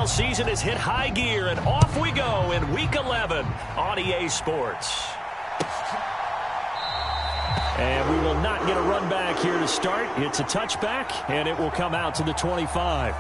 season has hit high gear, and off we go in Week 11 on EA Sports. And we will not get a run back here to start. It's a touchback, and it will come out to the 25.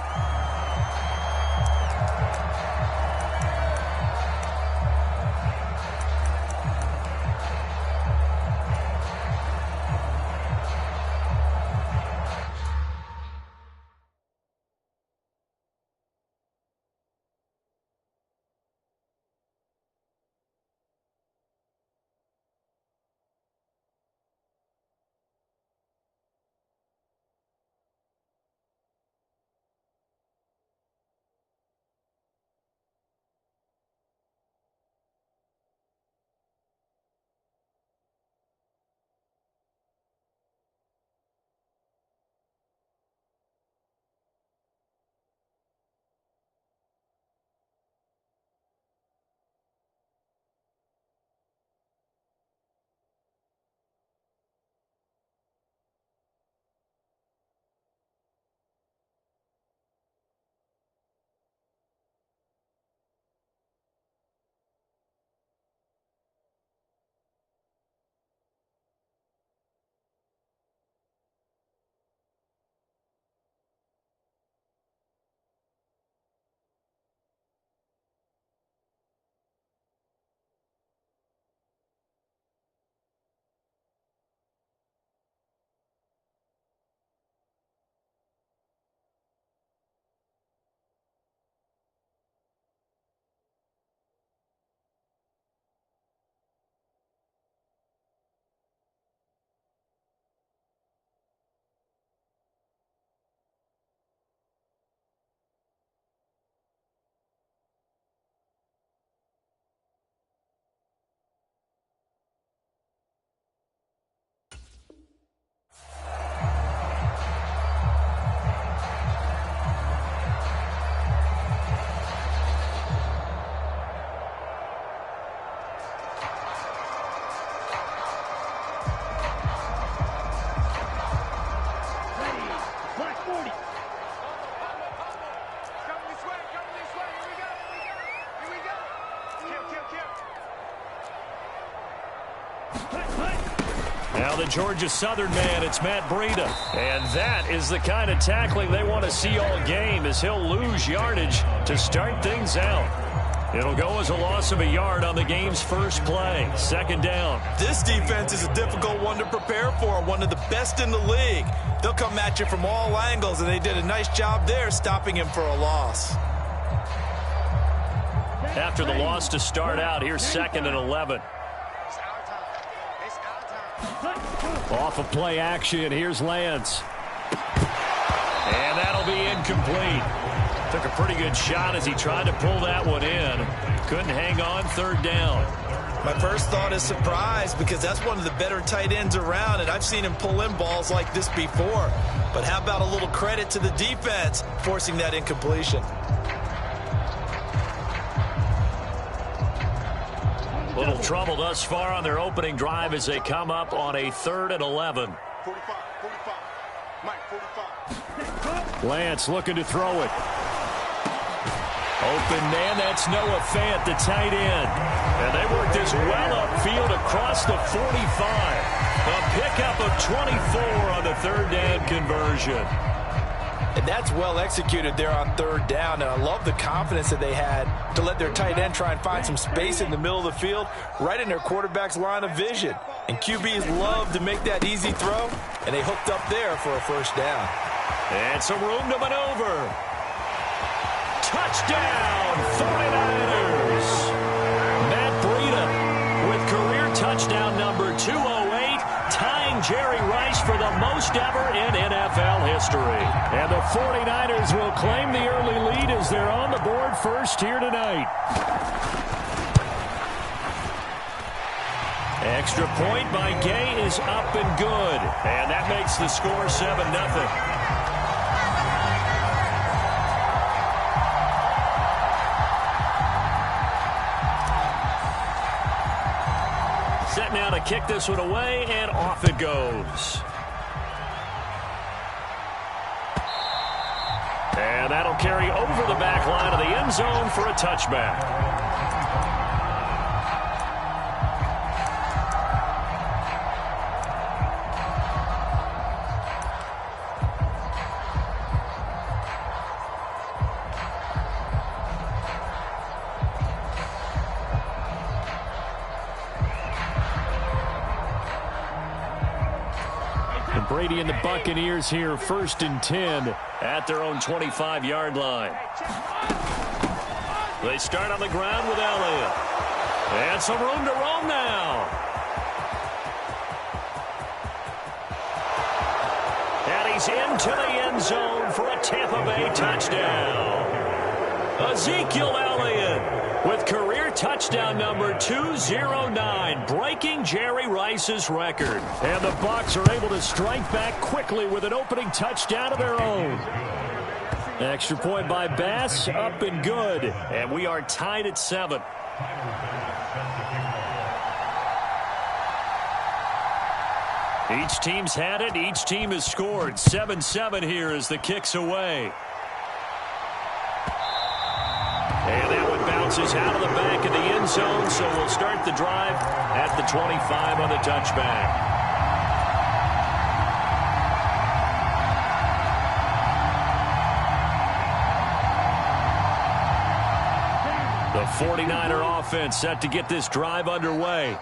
Now the Georgia Southern man, it's Matt Breida. And that is the kind of tackling they want to see all game, as he'll lose yardage to start things out. It'll go as a loss of a yard on the game's first play. Second down. This defense is a difficult one to prepare for, one of the best in the league. They'll come at you from all angles, and they did a nice job there stopping him for a loss. After the loss to start out, here's 2nd and 11. Off of play action, here's Lance. And that'll be incomplete. Took a pretty good shot as he tried to pull that one in. Couldn't hang on. 3rd down. My first thought is surprise, because that's one of the better tight ends around, and I've seen him pull in balls like this before. But how about a little credit to the defense forcing that incompletion? Little trouble thus far on their opening drive as they come up on a 3rd and 11. 45. Mike, 45. Lance looking to throw it. Open man, that's Noah Fant, the tight end. And they work this well upfield across the 45. A pickup of 24 on the 3rd down conversion. And that's well executed there on 3rd down. And I love the confidence that they had to let their tight end try and find some space in the middle of the field, right in their quarterback's line of vision. And QBs love to make that easy throw, and they hooked up there for a 1st down. And some room to maneuver. Touchdown, 49ers. Matt Breida with career touchdown number 208, tying Jerry Rice for the most ever in NFL history. And the 49ers will claim the early lead as they're on the board first here tonight. Extra point by Gay is up and good. And that makes the score 7-0. Set now to kick this one away, and off it goes. And that'll carry over the back line of the end zone for a touchback. Brady and the Buccaneers here, 1st and 10 at their own 25-yard line. They start on the ground with Elliott. And some room to roam now. And he's into the end zone for a Tampa Bay touchdown. Ezekiel Elliott with career touchdown number 209, breaking Jerry Rice's record. And the Bucs are able to strike back quickly with an opening touchdown of their own. Extra point by Bass, up and good. And we are tied at 7. Each team's had it. Each team has scored. 7-7 here as the kick's away. And that one bounces out of the back of the end zone, so we'll start the drive at the 25 on the touchback. The 49er offense set to get this drive underway.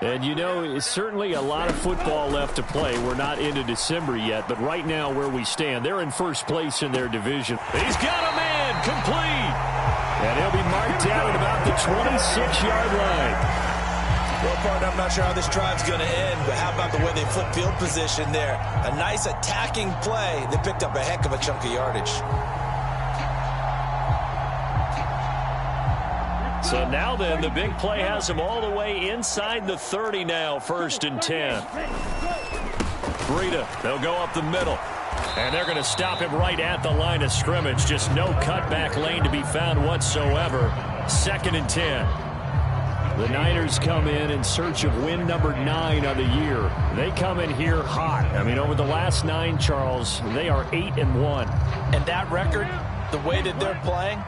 And, you know, it's certainly a lot of football left to play. We're not into December yet, but right now where we stand, they're in first place in their division. He's got a man complete. And he'll be marked down at about the 26-yard line. Well, partner, I'm not sure how this drive's going to end, but how about the way they flip field position there? A nice attacking play. They picked up a heck of a chunk of yardage. So now then, the big play has them all the way inside the 30 now, 1st and 10. Breida, they'll go up the middle. And they're going to stop him right at the line of scrimmage. Just no cutback lane to be found whatsoever. 2nd and 10. The Niners come in search of win number 9 on the year. They come in here hot. I mean, over the last 9, Charles, they are 8-1. And that record, the way that they're playing,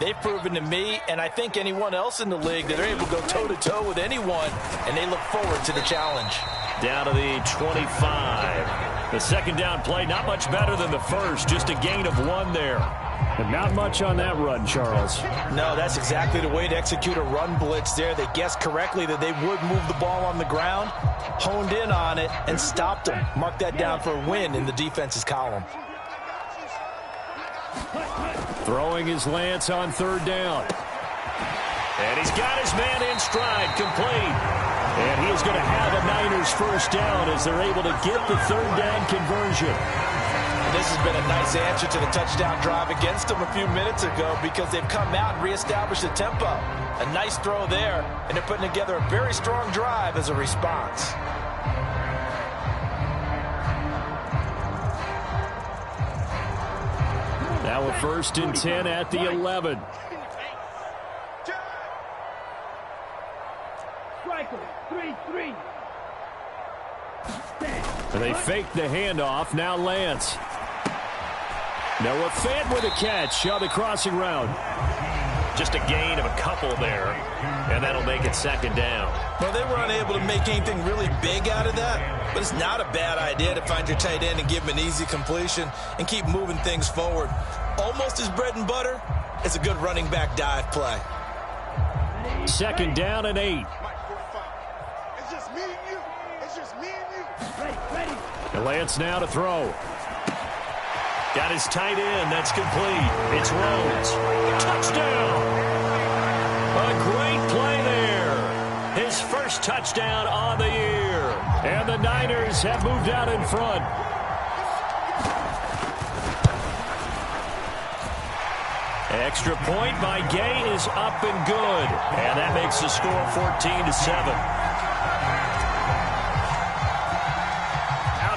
they've proven to me, and I think anyone else in the league, that they're able to go toe-to-toe with anyone, and they look forward to the challenge. Down to the 25. The second down play, not much better than the first, just a gain of 1 there. And not much on that run, Charles. No, that's exactly the way to execute a run blitz there. They guessed correctly that they would move the ball on the ground, honed in on it, and stopped them. Mark that down for a win in the defense's column. Throwing his Lance on 3rd down. And he's got his man in stride, complete. And he is going to have a Niners first down as they're able to get the 3rd down conversion. This has been a nice answer to the touchdown drive against them a few minutes ago because they've come out and reestablished the tempo. A nice throw there, and they're putting together a very strong drive as a response. Now a 1st and 10 at the 11. And they fake the handoff. Now Lance. Noah Fant with a catch on the crossing route. Just a gain of a couple there, and that'll make it 2nd down. Well, they were unable to make anything really big out of that, but it's not a bad idea to find your tight end and give him an easy completion and keep moving things forward. Almost his bread and butter is a good running back dive play. 2nd down and 8. It's just me and you. It's just me and you. Ready. And Lance now to throw. Got his tight end. That's complete. It's Rhodes. Touchdown. A great play there. His first touchdown on the year. And the Niners have moved out in front. Extra point by Gay is up and good. And that makes the score 14-7.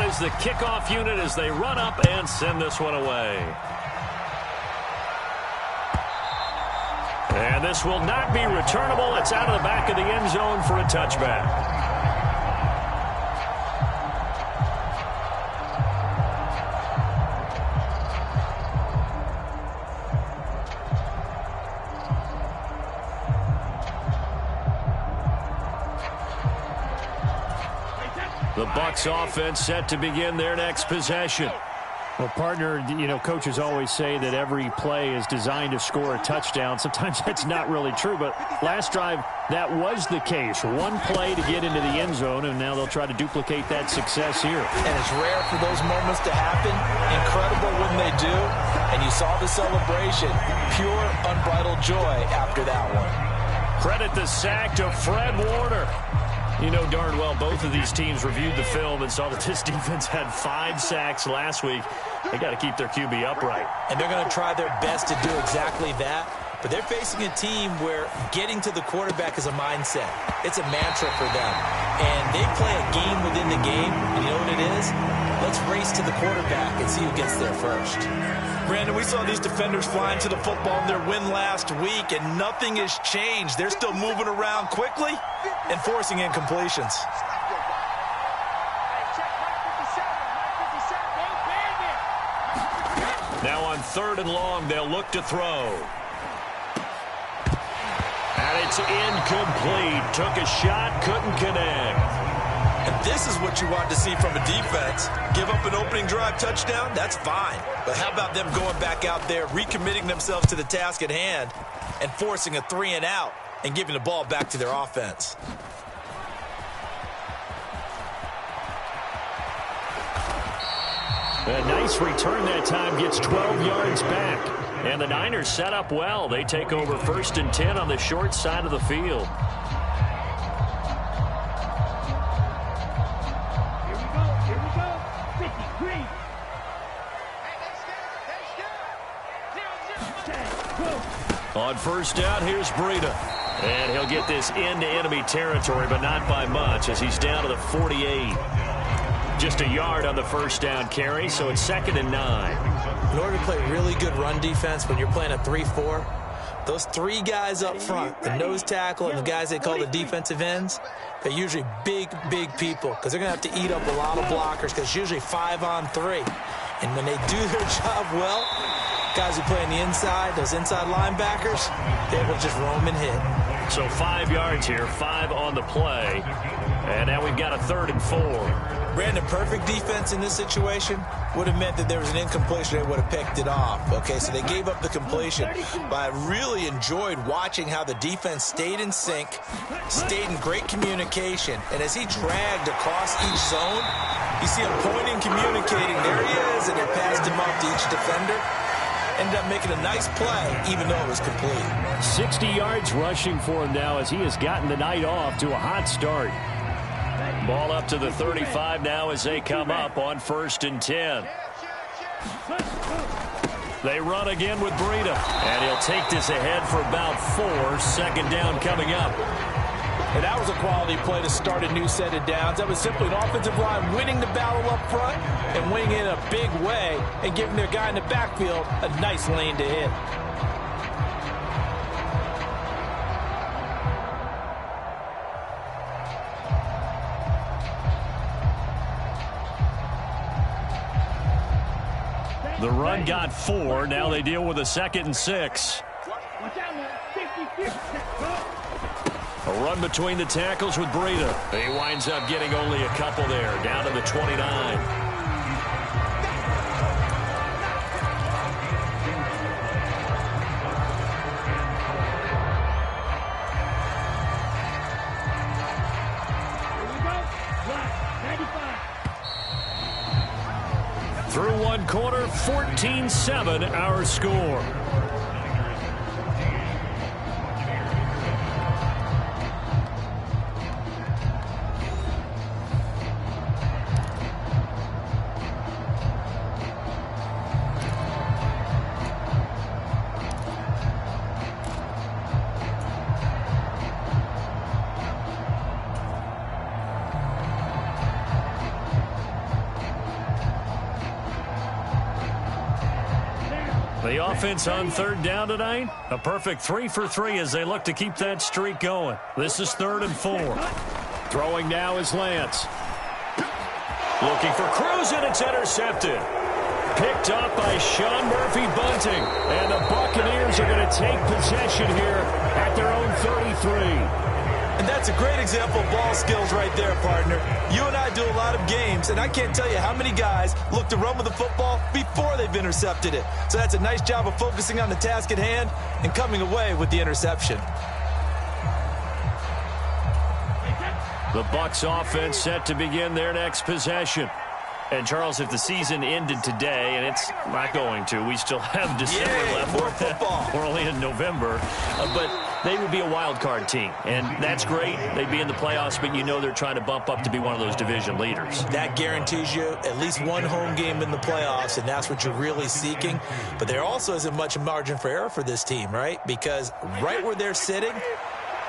Is the kickoff unit as they run up and send this one away. And this will not be returnable. It's out of the back of the end zone for a touchback. The Bucs offense set to begin their next possession. Well, partner, coaches always say that every play is designed to score a touchdown. Sometimes that's not really true, but last drive, that was the case. One play to get into the end zone, and now they'll try to duplicate that success here. And it's rare for those moments to happen. Incredible when they do. And you saw the celebration. Pure, unbridled joy after that one. Credit the sack to Fred Warner. You know darn well both of these teams reviewed the film and saw that this defense had 5 sacks last week. They got to keep their QB upright. And they're going to try their best to do exactly that. But they're facing a team where getting to the quarterback is a mindset. It's a mantra for them. And they play a game within the game. And you know what it is? Let's race to the quarterback and see who gets there first. Brandon, we saw these defenders flying to the football in their win last week, and nothing has changed. They're still moving around quickly and forcing incompletions. Now on 3rd and long, they'll look to throw. And it's incomplete. Took a shot, couldn't connect. And this is what you want to see from a defense. Give up an opening drive touchdown, that's fine. But how about them going back out there, recommitting themselves to the task at hand, and forcing a 3-and-out and giving the ball back to their offense. A nice return that time, gets 12 yards back. And the Niners set up well. They take over 1st and 10 on the short side of the field. On 1st down, here's Breida. And he'll get this into enemy territory, but not by much as he's down to the 48. Just a yard on the 1st down carry, so it's 2nd and 9. In order to play really good run defense when you're playing a 3-4, those 3 guys up front, the nose tackle and the guys they call the defensive ends, they're usually big, big people because they're going to have to eat up a lot of blockers because it's usually 5-on-3. And when they do their job well, guys who play on the inside, those inside linebackers, they will just roam and hit. So 5 yards here, 5 on the play. And now we've got a 3rd and 4. Brandon, perfect defense in this situation would have meant that there was an incompletion. They would have picked it off. Okay, so they gave up the completion. But I really enjoyed watching how the defense stayed in sync, stayed in great communication. And as he dragged across each zone, you see him pointing, communicating. There he is, and they passed him off to each defender. Ended up making a nice play, even though it was complete. 60 yards rushing for him now as he has gotten the night off to a hot start. Ball up to the 35 now as they come up on 1st and 10. They run again with Breida. And he'll take this ahead for about 4. 2nd down coming up. And that was a quality play to start a new set of downs. That was simply an offensive line winning the battle up front and winning in a big way and giving their guy in the backfield a nice lane to hit. The run got 4. Now they deal with a 2nd and 6. A run between the tackles with Breida. He winds up getting only a couple there, down to the 29. Through one quarter, 14-7 our score. The offense on 3rd down tonight, a perfect 3 for 3 as they look to keep that streak going. This is 3rd and 4. Throwing now is Lance. Looking for Cruz, and it's intercepted. Picked up by Sean Murphy-Bunting. And the Buccaneers are going to take possession here at their own 33. And that's a great example of ball skills right there, partner. You and I do a lot of games, and I can't tell you how many guys look to run with the football before they've intercepted it. So that's a nice job of focusing on the task at hand and coming away with the interception. The Bucs offense set to begin their next possession. And, Charles, if the season ended today, and it's not going to, we still have December left. More football. We're only in November. But they would be a wild card team, and that's great. They'd be in the playoffs, but you know they're trying to bump up to be one of those division leaders. That guarantees you at least one home game in the playoffs, and that's what you're really seeking. But there also isn't much margin for error for this team, right? Because right where they're sitting,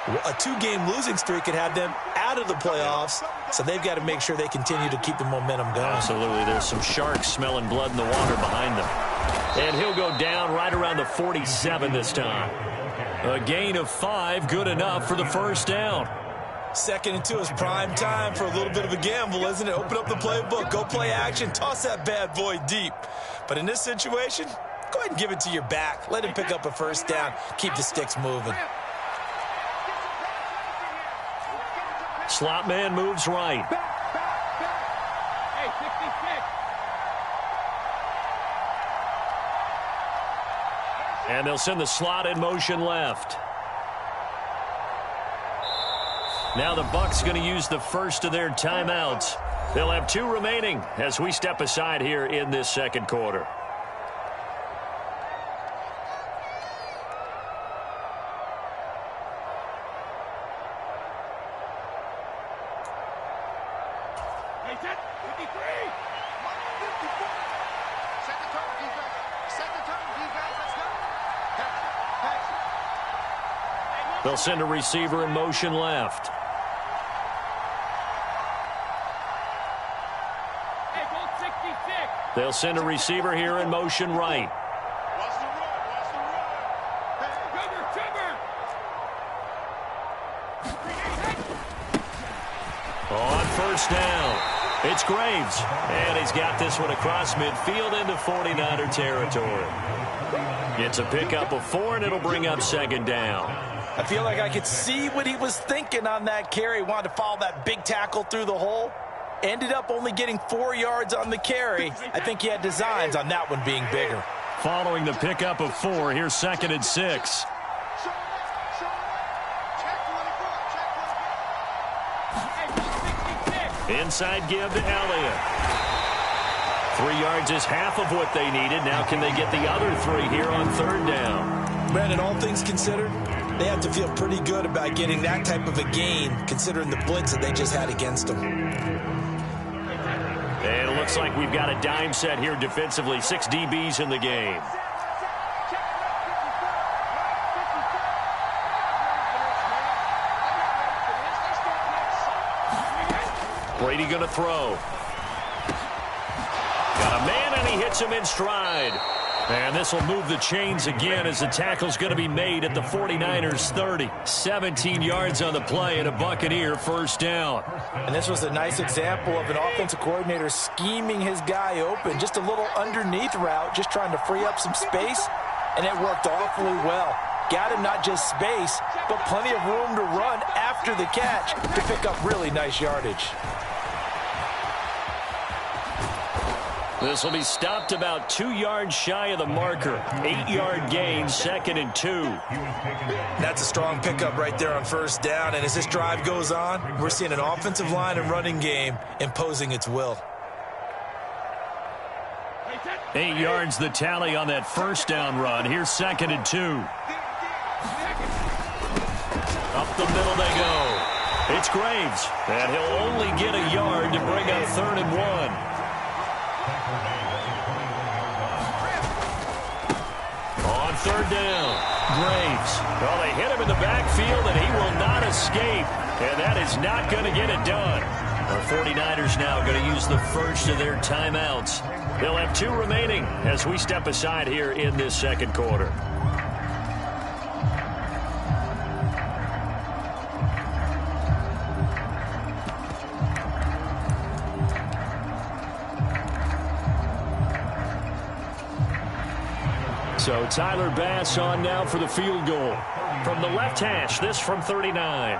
a 2-game losing streak could have them out of the playoffs, so they've got to make sure they continue to keep the momentum going. Absolutely. There's some sharks smelling blood in the water behind them. And he'll go down right around the 47 this time. A gain of 5, good enough for the first down. 2nd and 2 is prime time for a little bit of a gamble, isn't it? Open up the playbook, go play action, toss that bad boy deep. But in this situation, go ahead and give it to your back. Let him pick up a first down, keep the sticks moving. Slot man moves right. Hey, 66. And they'll send the slot in motion left. Now the Bucs going to use the first of their timeouts. They'll have 2 remaining as we step aside here in this second quarter. They'll send a receiver in motion left. They'll send a receiver here in motion right. On first down, it's Graves. And he's got this one across midfield into 49er territory. It's a pickup of 4, and it'll bring up 2nd down. I feel like I could see what he was thinking on that carry. Wanted to follow that big tackle through the hole. Ended up only getting 4 yards on the carry. I think he had designs on that one being bigger. Following the pickup of 4, here's 2nd and 6. Inside give to Elliott. 3 yards is half of what they needed. Now can they get the other 3 here on 3rd down? Brandon, all things considered, they have to feel pretty good about getting that type of a gain, considering the blitz that they just had against them. And it looks like we've got a dime set here defensively. 6 DBs in the game. Brady going to throw. Got a man, and he hits him in stride. And this will move the chains again as the tackle's going to be made at the 49ers 30. 17 yards on the play and a Buccaneer first down. And this was a nice example of an offensive coordinator scheming his guy open. Just a little underneath route, just trying to free up some space, and it worked awfully well. Got him not just space, but plenty of room to run after the catch to pick up really nice yardage. This will be stopped about 2 yards shy of the marker. 8-yard gain, 2nd and 2. That's a strong pickup right there on first down. And as this drive goes on, we're seeing an offensive line and running game imposing its will. 8 yards the tally on that first down run. Here's 2nd and 2. Up the middle they go. It's Graves. And he'll only get a yard to bring up 3rd and 1. On 3rd down, Graves. Well, they hit him in the backfield, and he will not escape. And that is not going to get it done. Our 49ers now going to use the first of their timeouts. They'll have 2 remaining as we step aside here in this second quarter. So Tyler Bass on now for the field goal. From the left hash, this from 39.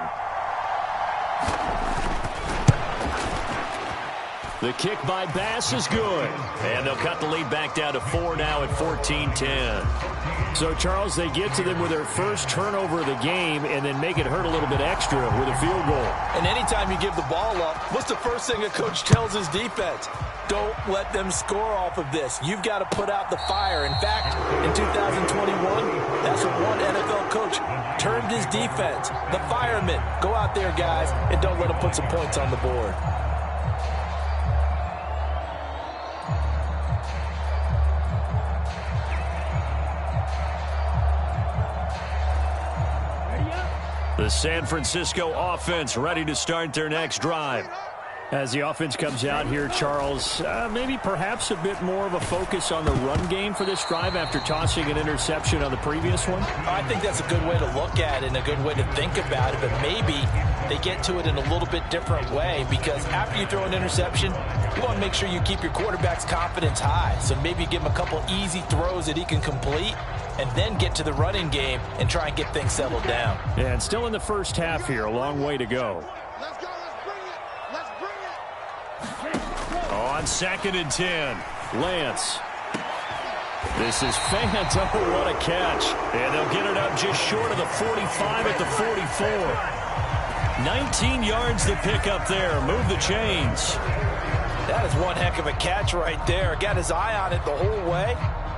The kick by Bass is good. And they'll cut the lead back down to 4 now at 14-10. So, Charles, they get to them with their first turnover of the game and then make it hurt a little bit extra with a field goal. And anytime you give the ball up, what's the first thing a coach tells his defense? Don't let them score off of this. You've got to put out the fire. In fact, in 2021, that's what one NFL coach termed his defense. The firemen. Go out there, guys, and don't let them put some points on the board. The San Francisco offense ready to start their next drive. As the offense comes out here, Charles, maybe perhaps a bit more of a focus on the run game for this drive after tossing an interception on the previous one? I think that's a good way to look at it and a good way to think about it, but maybe they get to it in a little bit different way because after you throw an interception, you want to make sure you keep your quarterback's confidence high. So maybe give him a couple easy throws that he can complete and then get to the running game and try and get things settled down. Yeah, and still in the first half here, a long way to go. Let's go. Let's bring it. On 2nd and 10, Lance. This is Fant. Oh, what a catch. and they'll get it up just short of the 45 at the 44. 19 yards to pick up there. Move the chains. That is one heck of a catch right there. Got his eye on it the whole way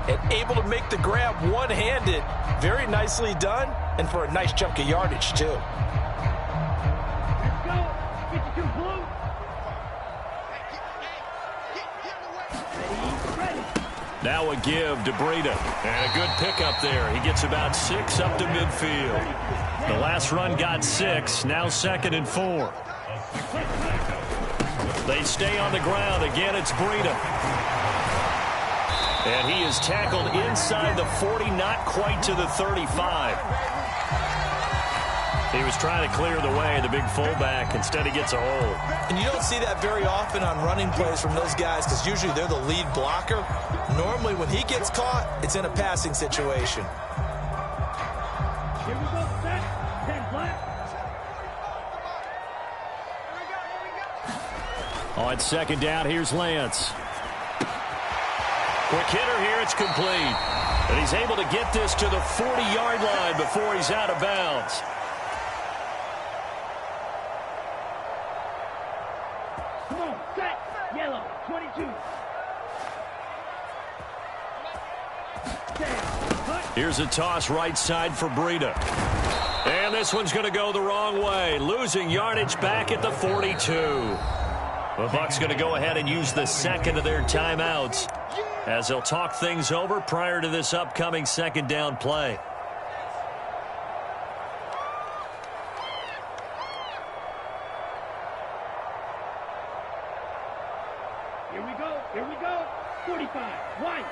and able to make the grab one-handed. Very nicely done and for a nice chunk of yardage, too. Let's go. Get you blue. Now a give to Breida. And a good pickup there. He gets about 6 up to midfield. The last run got 6. Now 2nd and 4. They stay on the ground. Again, it's Breida. And he is tackled inside the 40, not quite to the 35. He was trying to clear the way, the big fullback. Instead, he gets a hold. And you don't see that very often on running plays from those guys because usually they're the lead blocker. Normally, when he gets caught, it's in a passing situation. Here we go, set. 10 flat. On 2nd down, here's Lance. Quick hitter here, it's complete. And he's able to get this to the 40-yard line before he's out of bounds. Come on, set. Yellow, 22. Here's a toss right side for Breida. And this one's going to go the wrong way. Losing yardage back at the 42. The Bucs going to go ahead and use the second of their timeouts as they'll talk things over prior to this upcoming 2nd down play. Here we go. 45. White.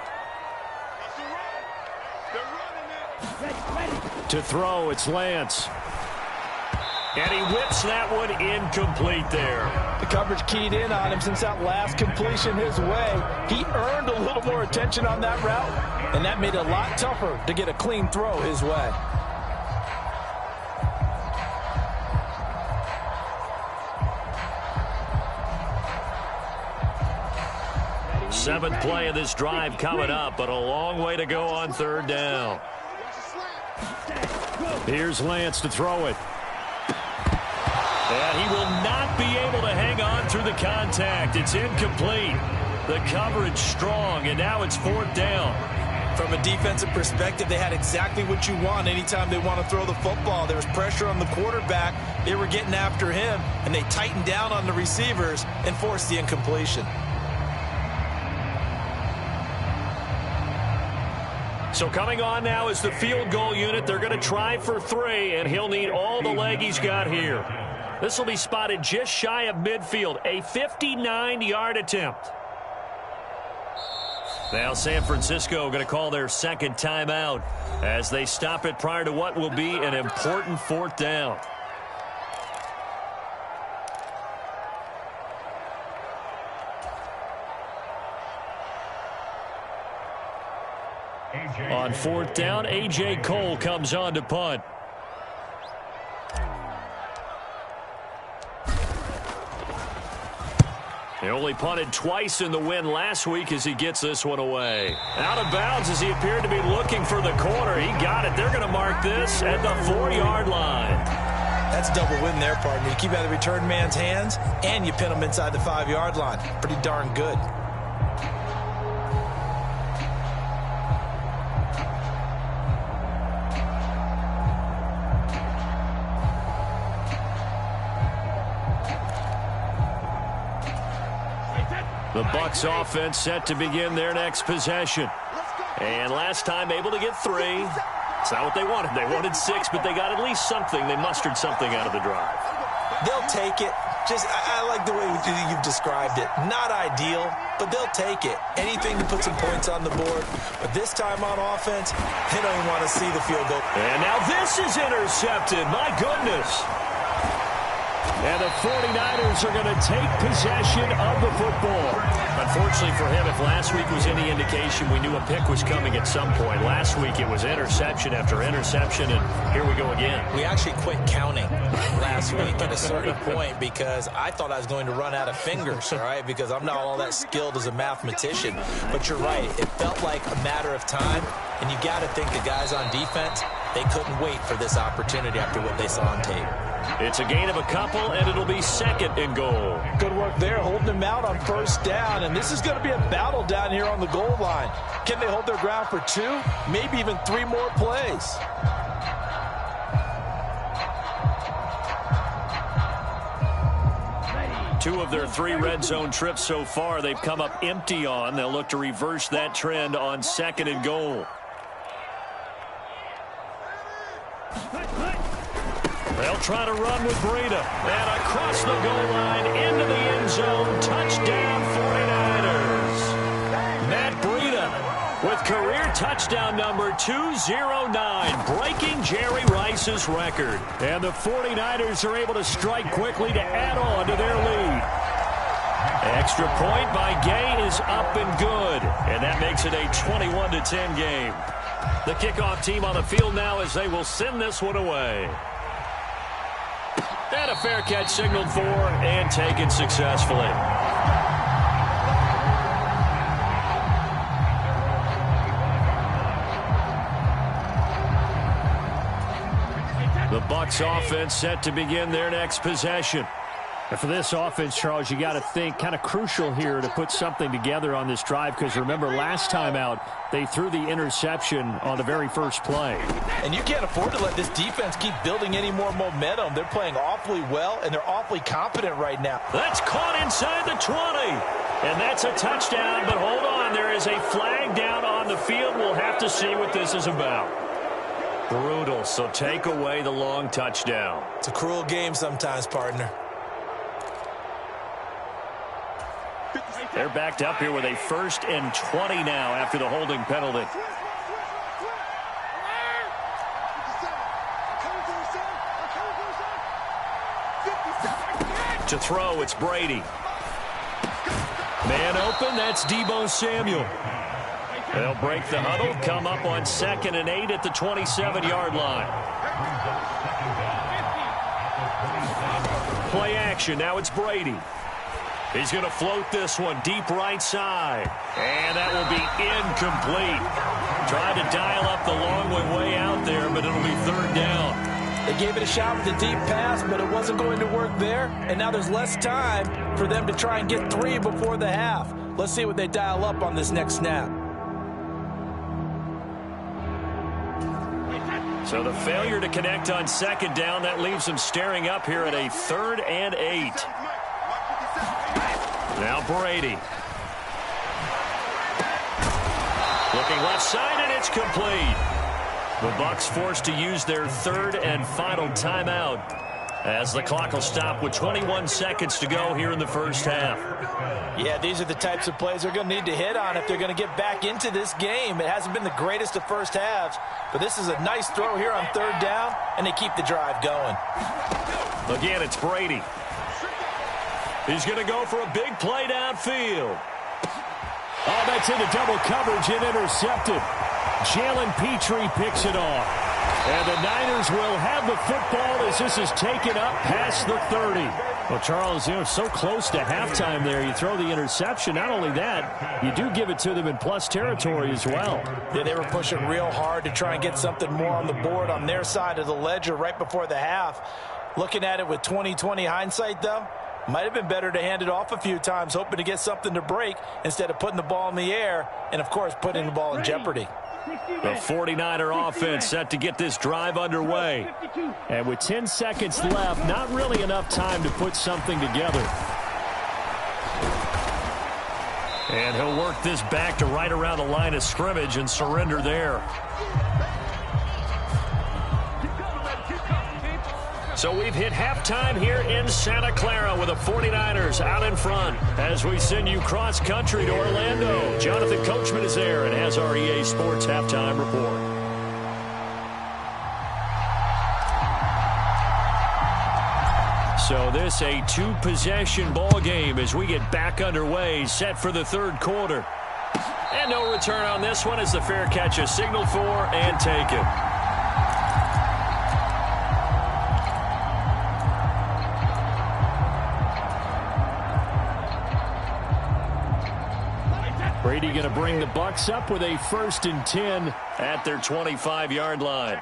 They're running it. Ready. To throw, it's Lance. And he whips that one incomplete there. The coverage keyed in on him since that last completion his way. He earned a little more attention on that route, and that made it a lot tougher to get a clean throw his way. Seventh play of this drive coming up, but a long way to go on 3rd down. Here's Lance to throw it. And he will not be able to hang on through the contact. It's incomplete. The coverage strong, and now it's 4th down. From a defensive perspective, they had exactly what you want anytime they want to throw the football. There was pressure on the quarterback. They were getting after him, and they tightened down on the receivers and forced the incompletion. So coming on now is the field goal unit. They're going to try for 3, and he'll need all the leg he's got here. This will be spotted just shy of midfield, a 59-yard attempt. Now San Francisco going to call their 2nd timeout as they stop it prior to what will be an important 4th down. On 4th down, A.J. Cole comes on to punt. He only punted twice in the win last week as he gets this one away. Out of bounds as he appeared to be looking for the corner. He got it. They're going to mark this at the 4-yard line. That's double win there, partner. You keep out of the return man's hands, and you pin him inside the 5-yard line. Pretty darn good. The Bucs offense set to begin their next possession. And last time able to get 3. It's not what they wanted. They wanted 6, but they got at least something. They mustered something out of the drive. They'll take it. I like the way you've described it. Not ideal, but they'll take it. Anything to put some points on the board. But this time on offense, they don't even want to see the field goal. And now this is intercepted. My goodness. And the 49ers are going to take possession of the football. Unfortunately for him, if last week was any indication, we knew a pick was coming at some point. Last week it was interception after interception, and here we go again. We actually quit counting last week at a certain point because I thought I was going to run out of fingers, all right, because I'm not all that skilled as a mathematician. But you're right. It felt like a matter of time, and you got to think the guys on defense, they couldn't wait for this opportunity after what they saw on tape. It's a gain of a couple, and it'll be 2nd and goal. Good work there, holding them out on 1st down, and this is going to be a battle down here on the goal line. Can they hold their ground for 2, maybe even 3 more plays? Two of their 3 red zone trips so far, they've come up empty on. They'll look to reverse that trend on 2nd and goal. They'll try to run with Breida. And across the goal line, into the end zone. Touchdown, 49ers. Matt Breida with career touchdown number 209, breaking Jerry Rice's record. And the 49ers are able to strike quickly to add on to their lead. Extra point by Gay is up and good. And that makes it a 21-10 game. The kickoff team on the field now as they will send this one away. And a fair catch signaled for and taken successfully. The Bucs offense set to begin their next possession. And for this offense, Charles, you got to think kind of crucial here to put something together on this drive because remember last time out they threw the interception on the very first play. And you can't afford to let this defense keep building any more momentum. They're playing awfully well, and they're awfully confident right now. That's caught inside the 20. And that's a touchdown, but hold on. There is a flag down on the field. We'll have to see what this is about. Brutal, so take away the long touchdown. It's a cruel game sometimes, partner. They're backed up here with a 1st and 20 now after the holding penalty. To throw, it's Brady. Man open, that's Deebo Samuel. They'll break the huddle, come up on 2nd and 8 at the 27-yard line. Play action, now it's Brady. He's going to float this one deep right side. And that will be incomplete. Tried to dial up the long way out there, but it'll be 3rd down. They gave it a shot with the deep pass, but it wasn't going to work there. And now there's less time for them to try and get 3 before the half. Let's see what they dial up on this next snap. So the failure to connect on 2nd down, that leaves them staring up here at a 3rd and 8. Now Brady. Looking left side, and it's complete. The Bucs forced to use their 3rd and final timeout as the clock will stop with 21 seconds to go here in the first half. Yeah, these are the types of plays they're going to need to hit on if they're going to get back into this game. It hasn't been the greatest of first halves, but this is a nice throw here on 3rd down, and they keep the drive going. Again, it's Brady. He's going to go for a big play downfield. Oh, that's into double coverage and intercepted. Jalen Petrie picks it off. And the Niners will have the football as this is taken up past the 30. Well, Charles, so close to halftime there. You throw the interception. Not only that, you do give it to them in plus territory as well. Yeah, they were pushing real hard to try and get something more on the board on their side of the ledger right before the half. Looking at it with 20/20 hindsight, though, might have been better to hand it off a few times, hoping to get something to break instead of putting the ball in the air and, of course, putting the ball in jeopardy. The 49er offense set to get this drive underway. And with 10 seconds left, not really enough time to put something together. And he'll work this back to right around the line of scrimmage and surrender there. So we've hit halftime here in Santa Clara with the 49ers out in front. As we send you cross-country to Orlando, Jonathan Coachman is there and has our EA Sports halftime report. So this a two-possession ball game as we get back underway, set for the third quarter. And no return on this one as the fair catch is signaled for and taken. Brady going to bring the Bucs up with a 1st and 10 at their 25-yard line.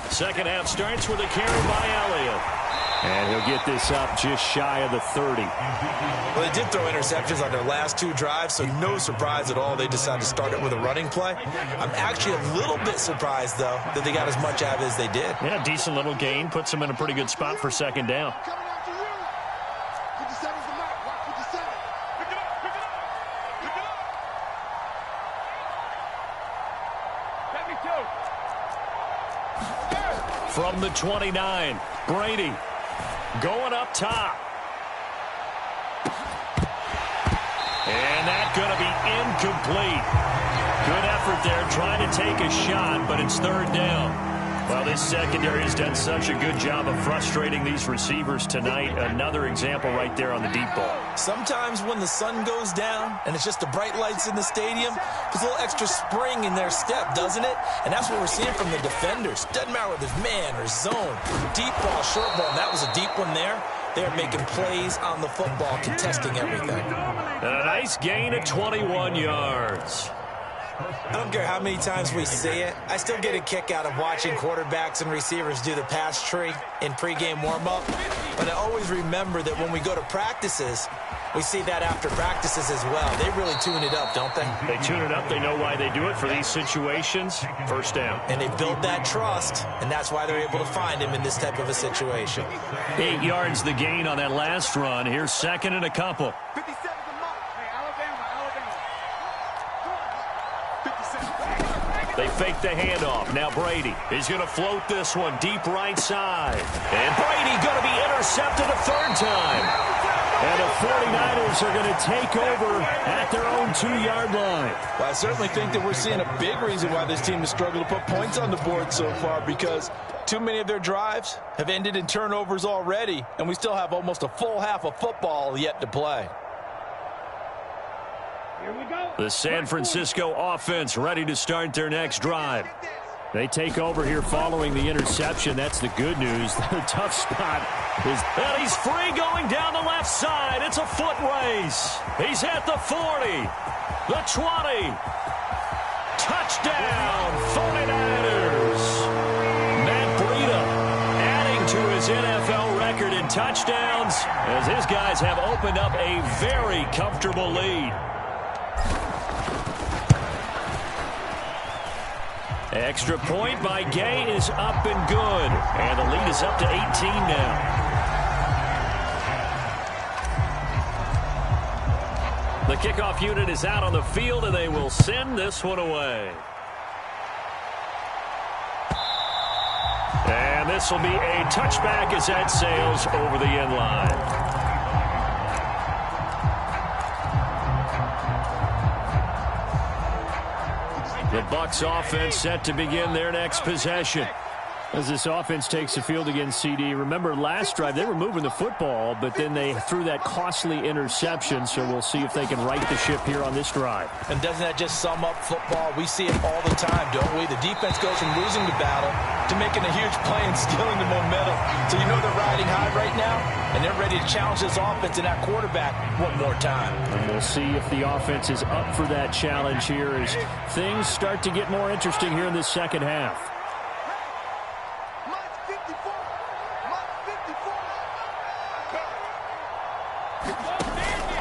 Second half starts with a carry by Elliott. And he'll get this up just shy of the 30. Well, they did throw interceptions on their last two drives, so no surprise at all they decided to start it with a running play. I'm actually a little bit surprised, though, that they got as much out of it as they did. Yeah, decent little gain. Puts them in a pretty good spot for second down. From the 29, Brady going up top. And that's going to be incomplete. Good effort there trying to take a shot, but it's third down. Well, this secondary has done such a good job of frustrating these receivers tonight. Another example right there on the deep ball. Sometimes when the sun goes down and it's just the bright lights in the stadium, there's a little extra spring in their step, doesn't it? And that's what we're seeing from the defenders. Doesn't matter whether it's man or zone, deep ball, short ball. And that was a deep one there. They're making plays on the football, contesting everything. And a nice gain of 21 yards. I don't care how many times we say it, I still get a kick out of watching quarterbacks and receivers do the pass tree in pregame warm-up. But I always remember that when we go to practices, we see that after practices as well. They really tune it up, don't they? They tune it up. They know why they do it for these situations. First down. And they build that trust, and that's why they're able to find him in this type of a situation. 8 yards the gain on that last run. Here's second and a couple. They fake the handoff. Now Brady is going to float this one deep right side. And Brady going to be intercepted a third time. And the 49ers are going to take over at their own 2-yard line. Well, I certainly think that we're seeing a big reason why this team has struggled to put points on the board so far, because too many of their drives have ended in turnovers already, and we still have almost a full half of football yet to play. The San Francisco offense ready to start their next drive. They take over here following the interception. That's the good news. The tough spot is... And he's free going down the left side. It's a foot race. He's at the 40, the 20. Touchdown, 49ers. Matt Breida adding to his NFL record in touchdowns as his guys have opened up a very comfortable lead. Extra point by Gay is up and good. And the lead is up to 18 now. The kickoff unit is out on the field, and they will send this one away. And this will be a touchback as that sails over the end line. The Bucs offense set to begin their next possession. As this offense takes the field against CD, remember last drive they were moving the football, but then they threw that costly interception, so we'll see if they can right the ship here on this drive. And doesn't that just sum up football? We see it all the time, don't we? The defense goes from losing the battle to making a huge play and stealing the momentum. So you know they're riding high right now, and they're ready to challenge this offense and that quarterback one more time. And we'll see if the offense is up for that challenge here as things start to get more interesting here in this second half.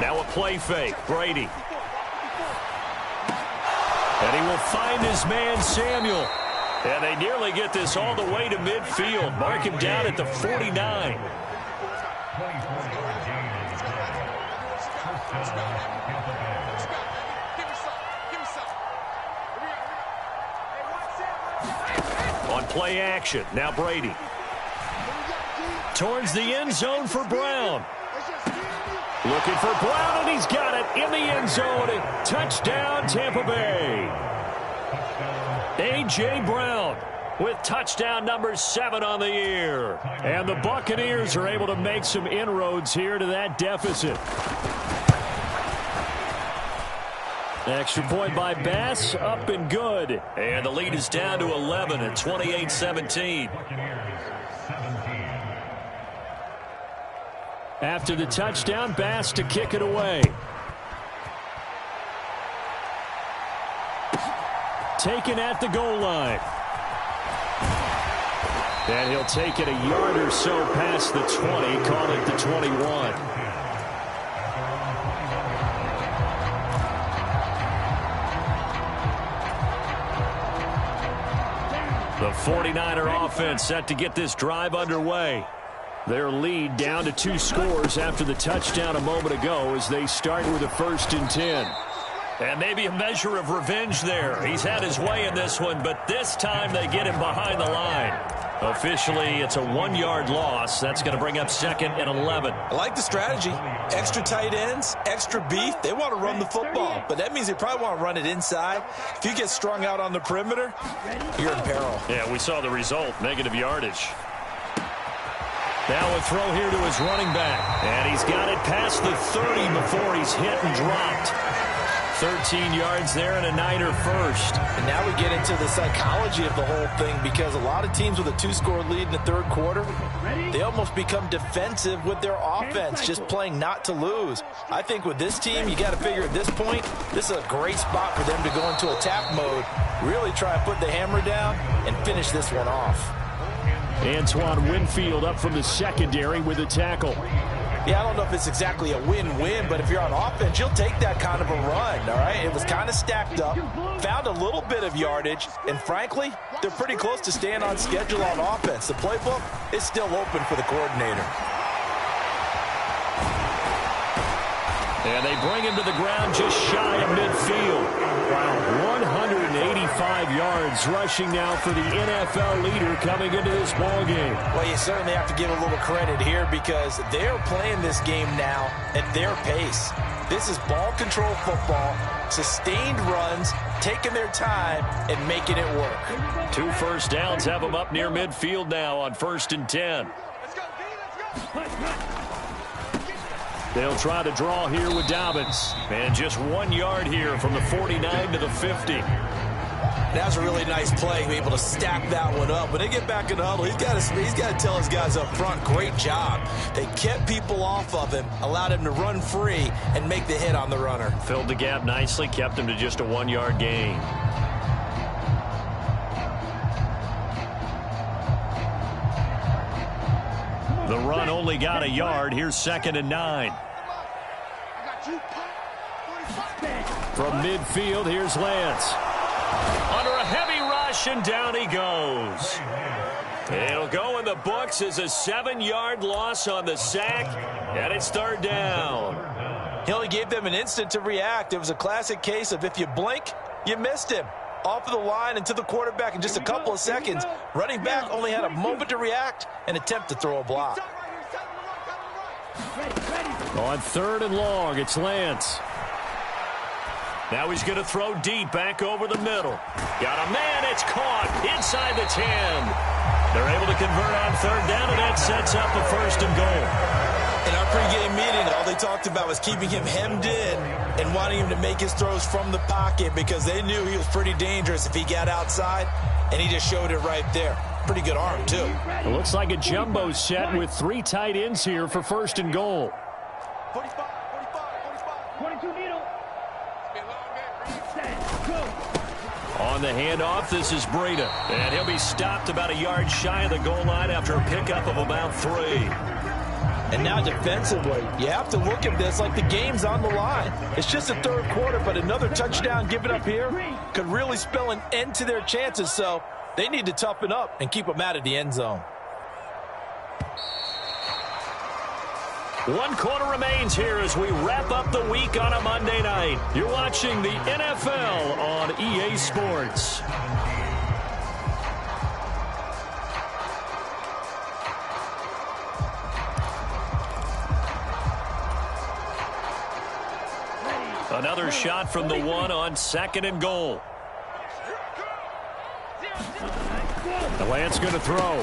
Now a play fake. Brady. And he will find his man, Samuel. And they nearly get this all the way to midfield. Mark him down at the 49. On play action. Now Brady. Towards the end zone for Brown. Looking for Brown, and he's got it in the end zone. Touchdown, Tampa Bay. A.J. Brown with touchdown number 7 on the year. And the Buccaneers are able to make some inroads here to that deficit. Extra point by Bass, up and good. And the lead is down to 11 at 28-17. After the touchdown, Bass to kick it away. Taken at the goal line. And he'll take it a yard or so past the 20, call it the 21. The 49er offense set to get this drive underway. Their lead down to 2 scores after the touchdown a moment ago as they start with a 1st and 10. And maybe a measure of revenge there. He's had his way in this one, but this time they get him behind the line. Officially, it's a 1-yard loss. That's going to bring up 2nd and 11. I like the strategy. Extra tight ends, extra beef. They want to run the football, but that means they probably want to run it inside. If you get strung out on the perimeter, you're in peril. Yeah, we saw the result, negative yardage. Now a throw here to his running back. And he's got it past the 30 before he's hit and dropped. 13 yards there and a Niner first. And now we get into the psychology of the whole thing because a lot of teams with a 2-score lead in the 3rd quarter, they almost become defensive with their offense, just playing not to lose. I think with this team, you got to figure at this point, this is a great spot for them to go into attack mode, really try and put the hammer down and finish this one off. Antoine Winfield up from the secondary with a tackle. Yeah, I don't know if it's exactly a win-win, but if you're on offense, you'll take that kind of a run, all right? It was kind of stacked up, found a little bit of yardage, and frankly, they're pretty close to staying on schedule on offense. The playbook is still open for the coordinator. And they bring him to the ground just shy of midfield. Wow, 185 yards rushing now for the NFL leader coming into this ballgame. Well, you certainly have to give a little credit here because they're playing this game now at their pace. This is ball control football, sustained runs, taking their time and making it work. 2 first downs have them up near midfield now on 1st and 10. Let's go, D, let's go. They'll try to draw here with Dobbins. And just 1 yard here from the 49 to the 50. That was a really nice play, be able to stack that one up. When they get back in the huddle, he's got to tell his guys up front, great job. They kept people off of him, allowed him to run free and make the hit on the runner. Filled the gap nicely, kept him to just a 1 yard gain. The run only got a yard. Here's 2nd and 9. From midfield, here's Lance. Under a heavy rush, and down he goes. It'll go in the books as a 7-yard loss on the sack, and it's 3rd down. He only gave them an instant to react. It was a classic case of if you blink, you missed him. Off of the line and to the quarterback in just a couple of seconds. Running back only had a moment to react and attempt to throw a block. On 3rd and long, it's Lance. Now he's going to throw deep back over the middle. Got a man. It's caught inside the 10. They're able to convert on third down, and that sets up a first and goal. In our pregame meeting, all they talked about was keeping him hemmed in and wanting him to make his throws from the pocket because they knew he was pretty dangerous if he got outside, and he just showed it right there. Pretty good arm, too. It looks like a jumbo set with 3 tight ends here for first and goal. 45, 22 needle. On the handoff, this is Breida. And he'll be stopped about a yard shy of the goal line after a pickup of about 3. And now defensively, you have to look at this like the game's on the line. It's just the third quarter, but another touchdown given up here could really spell an end to their chances. So they need to toughen up and keep them out of the end zone. 1 quarter remains here as we wrap up the week on a Monday night. You're watching the NFL on EA Sports. Another shot from the 1 on second and goal. The Lance going to throw.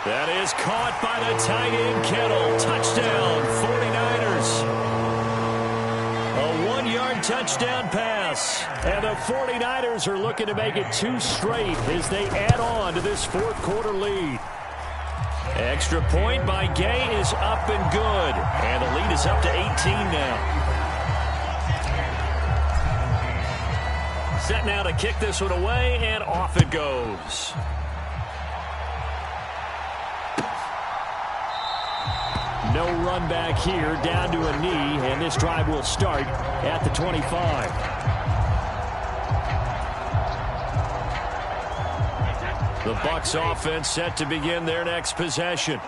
That is caught by the tight end, Kittle. Touchdown, 49ers. A 1-yard touchdown pass. And the 49ers are looking to make it 2 straight as they add on to this fourth quarter lead. Extra point by Gay is up and good. And the lead is up to 18 now. Set now to kick this one away, and off it goes. No run back here, down to a knee, and this drive will start at the 25. The Bucs offense set to begin their next possession.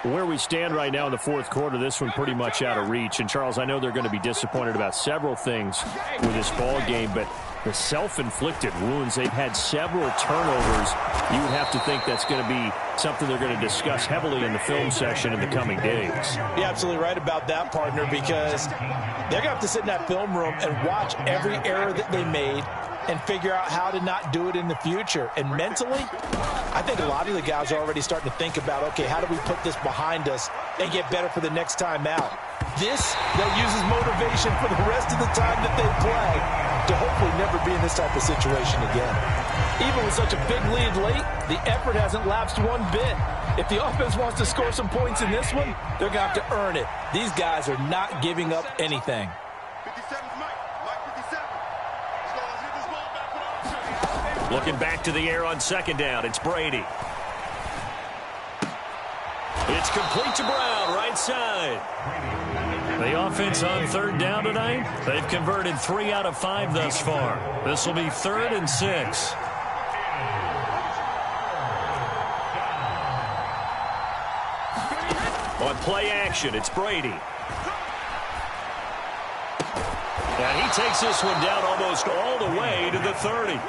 Where we stand right now in the fourth quarter, this one pretty much out of reach. And, Charles, I know they're going to be disappointed about several things with this ball game, but the self-inflicted wounds, they've had several turnovers. You would have to think that's going to be something they're going to discuss heavily in the film session in the coming days. You're absolutely right about that, partner, because they're going to have to sit in that film room and watch every error that they made and figure out how to not do it in the future. And mentally, I think a lot of the guys are already starting to think about, okay, how do we put this behind us and get better for the next time out? This, that uses motivation for the rest of the time that they play to hopefully never be in this type of situation again. Even with such a big lead late, the effort hasn't lapsed one bit. If the offense wants to score some points in this one, they're going to have to earn it. These guys are not giving up anything. 57's Mike. Mike 57. Let's go. Let's get this ball back with our Looking back to the air on second down, it's Brady. It's complete to Brown, right side. The offense on third down tonight, they've converted 3 out of 5 thus far. This will be 3rd and 6. On play action, it's Brady. And he takes this one down almost all the way to the 30.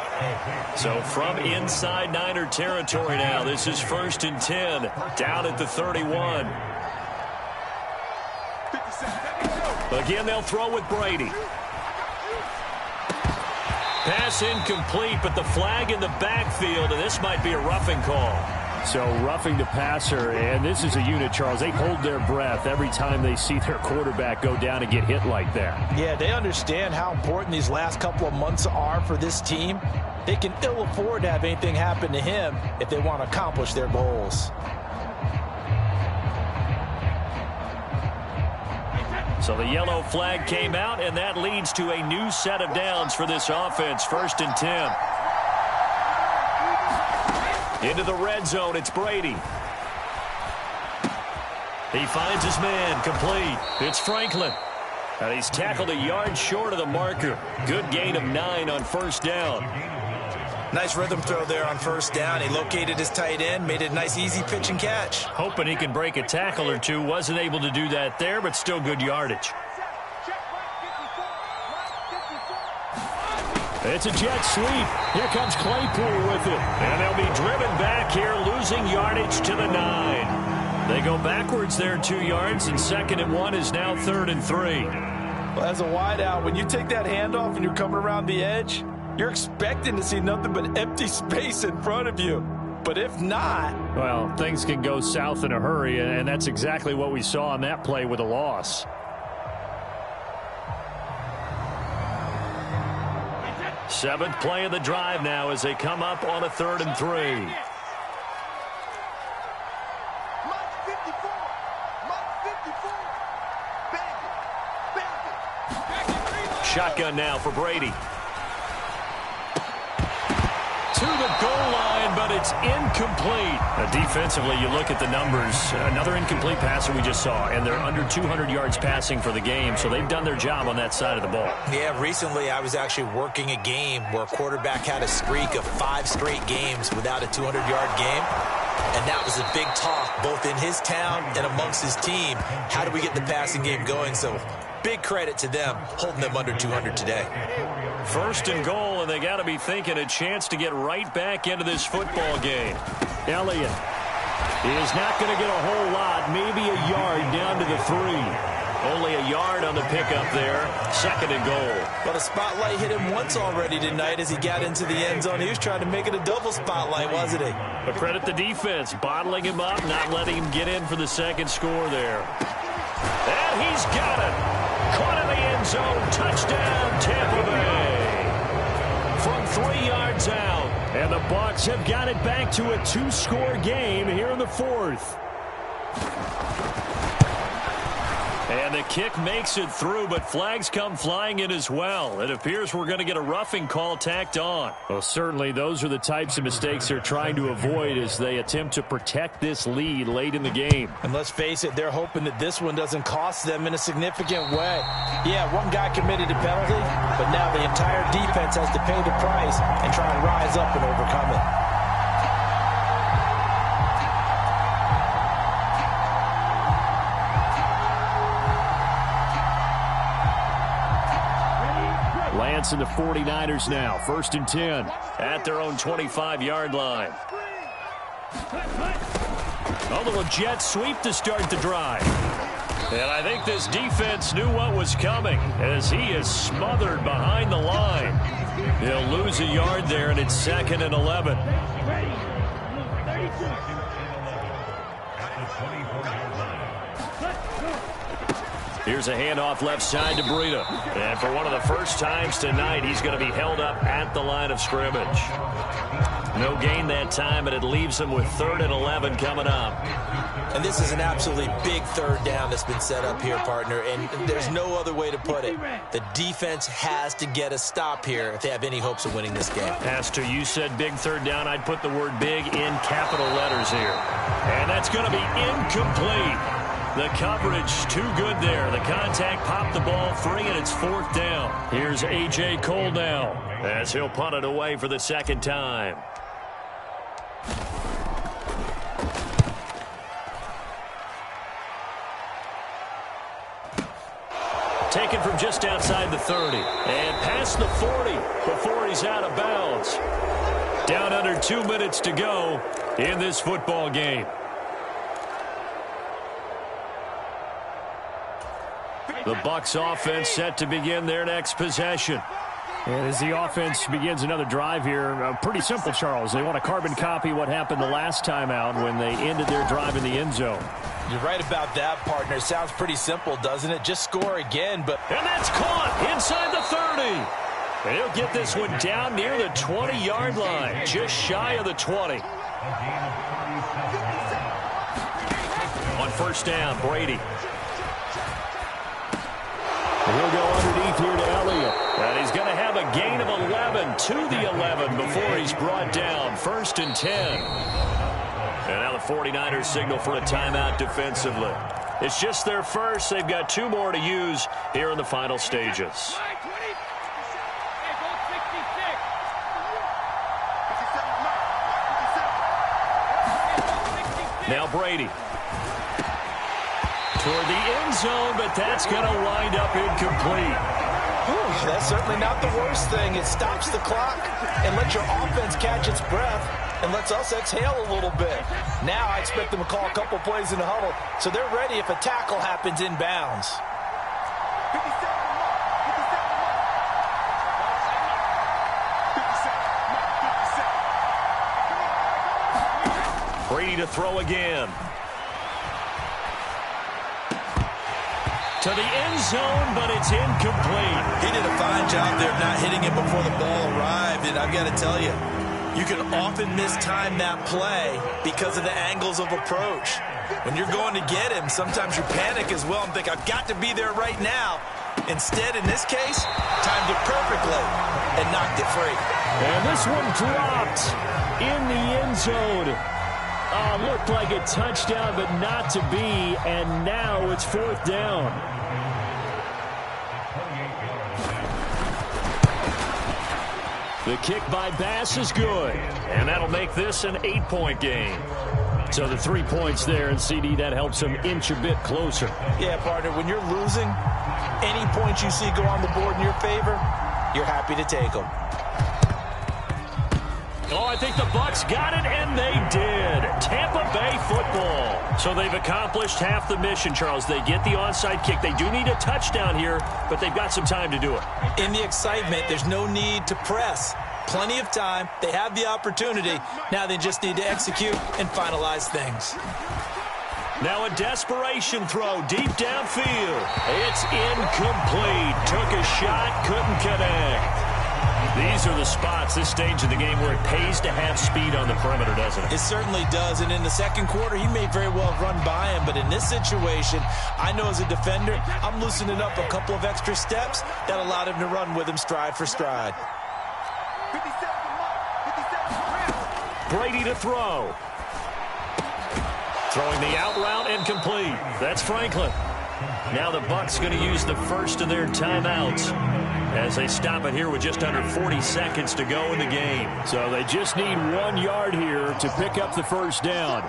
So from inside Niner territory now, this is 1st and 10, down at the 31. Again, they'll throw with Brady. Pass incomplete, but the flag in the backfield, and this might be a roughing call. So roughing the passer, and this is a unit, Charles. They hold their breath every time they see their quarterback go down and get hit like that. Yeah, they understand how important these last couple of months are for this team. They can ill afford to have anything happen to him if they want to accomplish their goals. So the yellow flag came out, and that leads to a new set of downs for this offense. 1st and 10. Into the red zone, it's Brady. He finds his man, complete. It's Franklin. And he's tackled a yard short of the marker. Good gain of 9 on 1st down. Nice rhythm throw there on 1st down. He located his tight end, made it a nice easy pitch and catch. Hoping he can break a tackle or two. Wasn't able to do that there, but still good yardage. It's a jet sweep. Here comes Claypool with it. And they'll be driven back here, losing yardage to the 9. They go backwards there 2 yards, and 2nd and 1 is now 3rd and 3. Well, as a wideout, when you take that handoff and you're coming around the edge, you're expecting to see nothing but empty space in front of you. But if not... Well, things can go south in a hurry, and that's exactly what we saw on that play with a loss. Seventh play of the drive now as they come up on a 3rd and 3. Shotgun now for Brady. To the goal line, but it's incomplete. Defensively, you look at the numbers. Another incomplete passer we just saw, and they're under 200 yards passing for the game, so they've done their job on that side of the ball. Yeah, recently I was actually working a game where a quarterback had a streak of 5 straight games without a 200-yard game. And that was a big talk, both in his town and amongst his team. How do we get the passing game going? So big credit to them, holding them under 200 today. 1st and goal, and they got to be thinking a chance to get right back into this football game. Elliott is not going to get a whole lot, maybe a yard down to the 3. Only a yard on the pickup there. 2nd and goal. But a spotlight hit him once already tonight as he got into the end zone. He was trying to make it a double spotlight, wasn't he? But credit the defense, bottling him up, not letting him get in for the 2nd score there. And he's got it. Caught in the end zone. Touchdown, Tampa Bay. From 3 yards out. And the Bucs have got it back to a 2-score game here in the 4th. And the kick makes it through, but flags come flying in as well. It appears we're going to get a roughing call tacked on. Well, certainly those are the types of mistakes they're trying to avoid as they attempt to protect this lead late in the game. And let's face it, they're hoping that this one doesn't cost them in a significant way. Yeah, one guy committed a penalty, but now the entire defense has to pay the price and try and rise up and overcome it. Lance and the 49ers now. 1st and 10. At their own 25-yard line. A little jet sweep to start the drive. And I think this defense knew what was coming as he is smothered behind the line. He'll lose a yard there, and it's 2nd and 11. Here's a handoff left side to Breida. And for one of the first times tonight, he's going to be held up at the line of scrimmage. No gain that time, but it leaves him with 3rd and 11 coming up. And this is an absolutely big 3rd down that's been set up here, partner, and there's no other way to put it. The defense has to get a stop here if they have any hopes of winning this game. Pastor, you said big 3rd down. I'd put the word big in capital letters here. And that's going to be incomplete. The coverage too good there. The contact popped the ball free, and it's 4th down. Here's A.J. Cole now as he'll punt it away for the 2nd time. Taken from just outside the 30 and past the 40 before he's out of bounds. Down under 2 minutes to go in this football game. The Bucs offense set to begin their next possession. And as the offense begins another drive here, pretty simple, Charles. They want to carbon copy what happened the last time out when they ended their drive in the end zone. You're right about that, partner. Sounds pretty simple, doesn't it? Just score again, but... And that's caught inside the 30. And he'll get this one down near the 20-yard line, just shy of the 20. On 1st down, Brady. He'll go underneath here to Elliott. And he's going to have a gain of 11 to the 11 before he's brought down. 1st and 10. And now the 49ers signal for a timeout defensively. It's just their first. They've got 2 more to use here in the final stages. Now Brady. Toward the end zone, but that's going to wind up incomplete. Whew, that's certainly not the worst thing. It stops the clock and lets your offense catch its breath and lets us exhale a little bit. Now I expect them to call a couple plays in the huddle so they're ready if a tackle happens inbounds. 57. Brady to throw again. To the end zone, but it's incomplete. He did a fine job there of not hitting it before the ball arrived, and I've got to tell you, you can often mistime that play because of the angles of approach. When you're going to get him, sometimes you panic as well and think, I've got to be there right now. Instead, in this case, timed it perfectly and knocked it free. And this one dropped in the end zone. Looked like a touchdown, but not to be, and now it's 4th down. The kick by Bass is good, and that'll make this an 8-point game. So the 3 points there, and CD, that helps him inch a bit closer. Yeah, partner, when you're losing, any points you see go on the board in your favor, you're happy to take them. Oh, I think the Bucs got it, and they did. Tampa Bay football. So they've accomplished half the mission, Charles. They get the onside kick. They do need a touchdown here, but they've got some time to do it. In the excitement, there's no need to press. Plenty of time. They have the opportunity. Now they just need to execute and finalize things. Now a desperation throw deep downfield. It's incomplete. Took a shot, couldn't connect. These are the spots, this stage of the game, where it pays to have speed on the perimeter, doesn't it? It certainly does, and in the second quarter, he may very well have run by him, but in this situation, I know as a defender, I'm loosening up a couple of extra steps that allowed him to run with him stride for stride. 57. Brady to throw. Throwing the out route incomplete. That's Franklin. Now the Bucs going to use the first of their timeouts as they stop it here with just under 40 seconds to go in the game. So they just need 1 yard here to pick up the first down.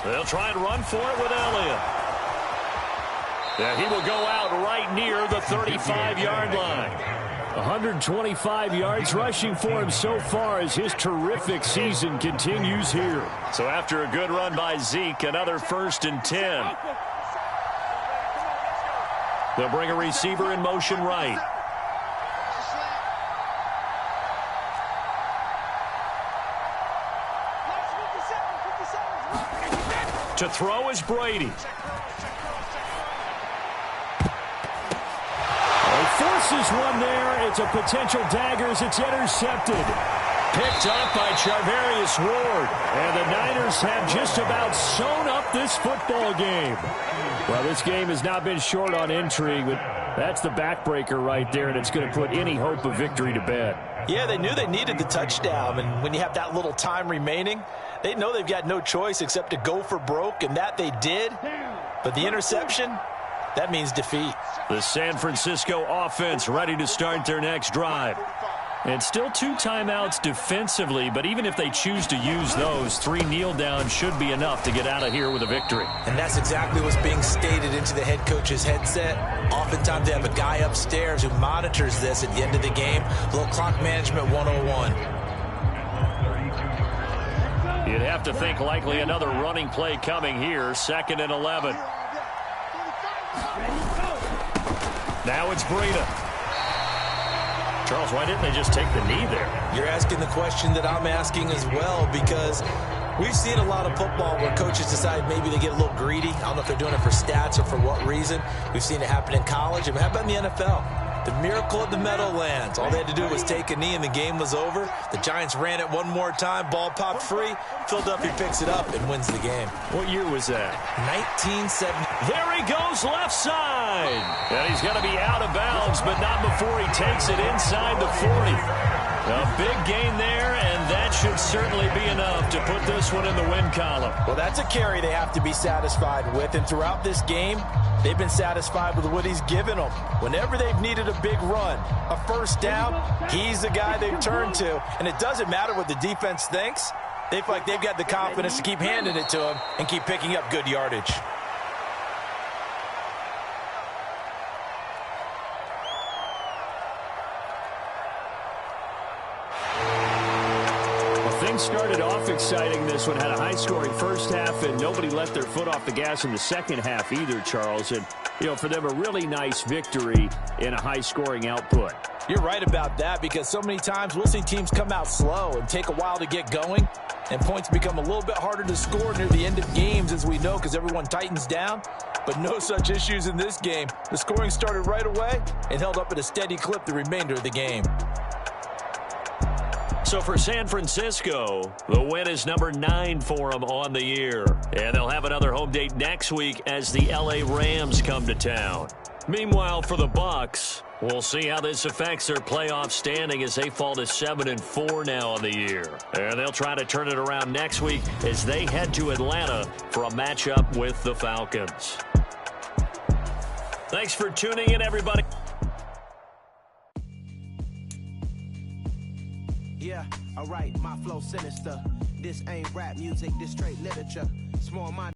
They'll try and run for it with Elliott. Yeah, he will go out right near the 35-yard line. 125 yards rushing for him so far as his terrific season continues here. So after a good run by Zeke, another 1st and 10. They'll bring a receiver in motion right. To throw is Brady. Forces one there. It's a potential dagger as it's intercepted. Picked up by Charvarius Ward. And the Niners have just about sewn up this football game. Well, this game has not been short on intrigue, but that's the backbreaker right there, and it's going to put any hope of victory to bed. Yeah, they knew they needed the touchdown, and when you have that little time remaining, they know they've got no choice except to go for broke, and that they did. But the interception, that means defeat. The San Francisco offense ready to start their next drive. And still 2 timeouts defensively, but even if they choose to use those, 3 kneel downs should be enough to get out of here with a victory. And that's exactly what's being stated into the head coach's headset. Oftentimes they have a guy upstairs who monitors this at the end of the game. A little clock management 101. You'd have to think likely another running play coming here. 2nd and 11. Now it's Breida. Charles, why didn't they just take the knee there? You're asking the question that I'm asking as well, because we've seen a lot of football where coaches decide maybe they get a little greedy. I don't know if they're doing it for stats or for what reason. We've seen it happen in college. And how about in the NFL? The miracle of the Meadowlands. All they had to do was take a knee and the game was over. The Giants ran it one more time. Ball popped free. Philadelphia picks it up and wins the game. What year was that? 1970. There he goes left side. And he's going to be out of bounds, but not before he takes it inside the 40. A big gain there, and that should certainly be enough to put this one in the win column. Well, that's a carry they have to be satisfied with, and throughout this game, they've been satisfied with what he's given them. Whenever they've needed a big run, a first down, he's the guy they've turned to, and it doesn't matter what the defense thinks. They feel like they've got the confidence to keep handing it to him and keep picking up good yardage. Things started off exciting. This one had a high-scoring first half, and nobody let their foot off the gas in the second half either, Charles. And for them, a really nice victory in a high-scoring output. You're right about that, because so many times we'll see teams come out slow and take a while to get going, and points become a little bit harder to score near the end of games, as we know, because everyone tightens down. But no such issues in this game. The scoring started right away and held up at a steady clip the remainder of the game. So for San Francisco, the win is number 9 for them on the year. And they'll have another home date next week as the LA Rams come to town. Meanwhile, for the Bucs, we'll see how this affects their playoff standing as they fall to 7-4 now on the year. And they'll try to turn it around next week as they head to Atlanta for a matchup with the Falcons. Thanks for tuning in, everybody. Yeah, alright, my flow sinister. This ain't rap music, this straight literature. Small mind.